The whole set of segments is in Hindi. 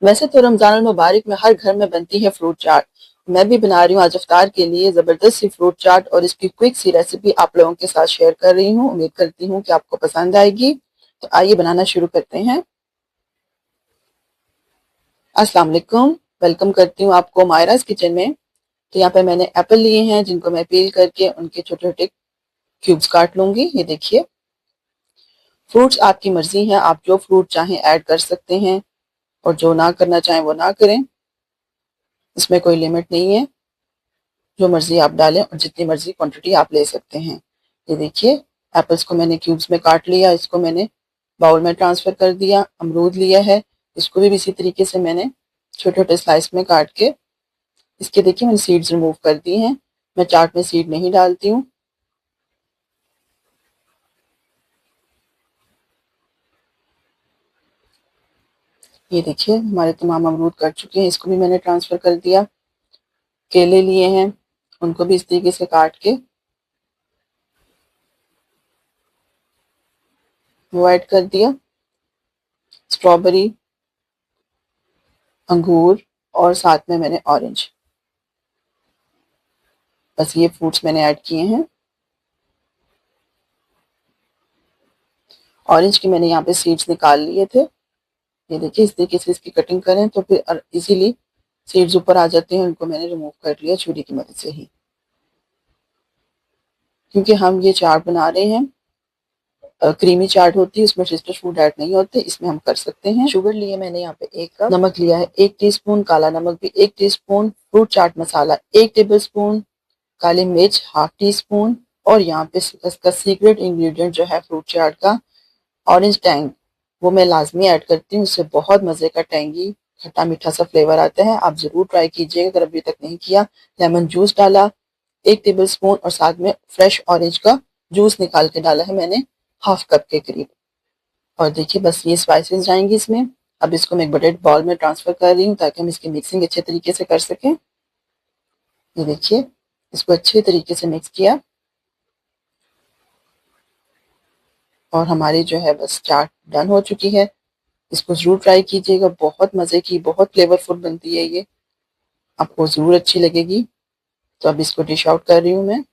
वैसे तो रमजान मुबारक में हर घर में बनती है फ्रूट चाट। मैं भी बना रही हूँ आज इफ्तार के लिए जबरदस्त सी फ्रूट चाट और इसकी क्विक सी रेसिपी आप लोगों के साथ शेयर कर रही हूँ। उम्मीद करती हूँ कि आपको पसंद आएगी। तो आइए बनाना शुरू करते हैं। अस्सलाम वालेकुम, वेलकम करती हूँ आपको मायराज किचन में। तो यहाँ पे मैंने एप्पल लिए हैं जिनको मैं पील करके उनके छोटे छोटे क्यूब्स काट लूंगी। ये देखिए, फ्रूट्स आपकी मर्जी है, आप जो फ्रूट चाहें ऐड कर सकते हैं और जो ना करना चाहें वो ना करें। इसमें कोई लिमिट नहीं है, जो मर्जी आप डालें और जितनी मर्जी क्वांटिटी आप ले सकते हैं। ये देखिए, एप्पल्स को मैंने क्यूब्स में काट लिया, इसको मैंने बाउल में ट्रांसफर कर दिया। अमरूद लिया है, इसको भी इसी तरीके से मैंने छोटे छोटे स्लाइस में काट के इसके देखिए मैंने सीड्स रिमूव कर दी हैं। मैं चाट में सीड नहीं डालती हूँ। ये देखिए, हमारे तमाम अमरूद कट चुके हैं, इसको भी मैंने ट्रांसफर कर दिया। केले लिए हैं, उनको भी इस तरीके से काट के वो ऐड कर दिया। स्ट्रॉबेरी, अंगूर और साथ में मैंने ऑरेंज, बस ये फ्रूट्स मैंने ऐड किए हैं। ऑरेंज की मैंने यहाँ पे सीड्स निकाल लिए थे। ये देखिए, इस तरीके से इसकी कटिंग करें तो फिर इजीली सीड्स ऊपर आ जाते हैं। उनको मैंने रिमूव कर लिया छुरी की मदद से ही, क्योंकि हम ये चाट बना रहे हैं क्रीमी चाट होती है, उसमें सिस्टर फूड ऐड नहीं होते, इसमें हम कर सकते हैं। शुगर लिए मैंने यहाँ पे 1 कप, नमक लिया है 1 टीस्पून, काला नमक भी 1 teaspoon, fruit chaat masala 1 tablespoon, काली मिर्च हाफ टी स्पून और यहाँ पे इसका सीक्रेट इंग्रेडिएंट जो है फ्रूट चाट का, ऑरेंज टैंग, वो मैं लाजमी ऐड करती हूँ। उससे बहुत मजे का टैंगी खट्टा मीठा सा फ्लेवर आता है। आप जरूर ट्राई कीजिएगा अगर अभी तक नहीं किया। लेमन जूस डाला 1 टेबलस्पून और साथ में फ्रेश ऑरेंज का जूस निकाल के डाला है मैंने हाफ कप के करीब। और देखिए, बस ये स्पाइसेस जाएंगी इसमें। अब इसको मैं एक बड़े बाउल में ट्रांसफर कर रही हूँ ताकि हम इसकी मिक्सिंग अच्छे तरीके से कर सकें। ये देखिए, इसको अच्छे तरीके से मिक्स किया और हमारी जो है बस चाट डन हो चुकी है। इसको जरूर ट्राई कीजिएगा, बहुत मजे की, बहुत फ्लेवरफुल बनती है ये, आपको जरूर अच्छी लगेगी। तो अब इसको डिश आउट कर रही हूँ मैं।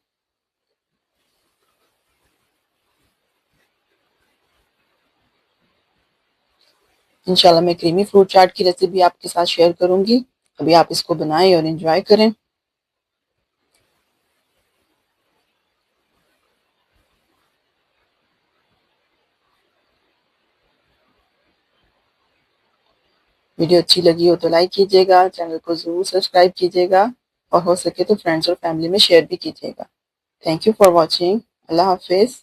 इंशाल्लाह मैं क्रीमी फ्रूट चाट की रेसिपी आपके साथ शेयर करूंगी। अभी आप इसको बनाएं और एंजॉय करें। वीडियो अच्छी लगी हो तो लाइक कीजिएगा, चैनल को जरूर सब्सक्राइब कीजिएगा और हो सके तो फ्रेंड्स और फैमिली में शेयर भी कीजिएगा। Thank you for watching. Allah Hafiz.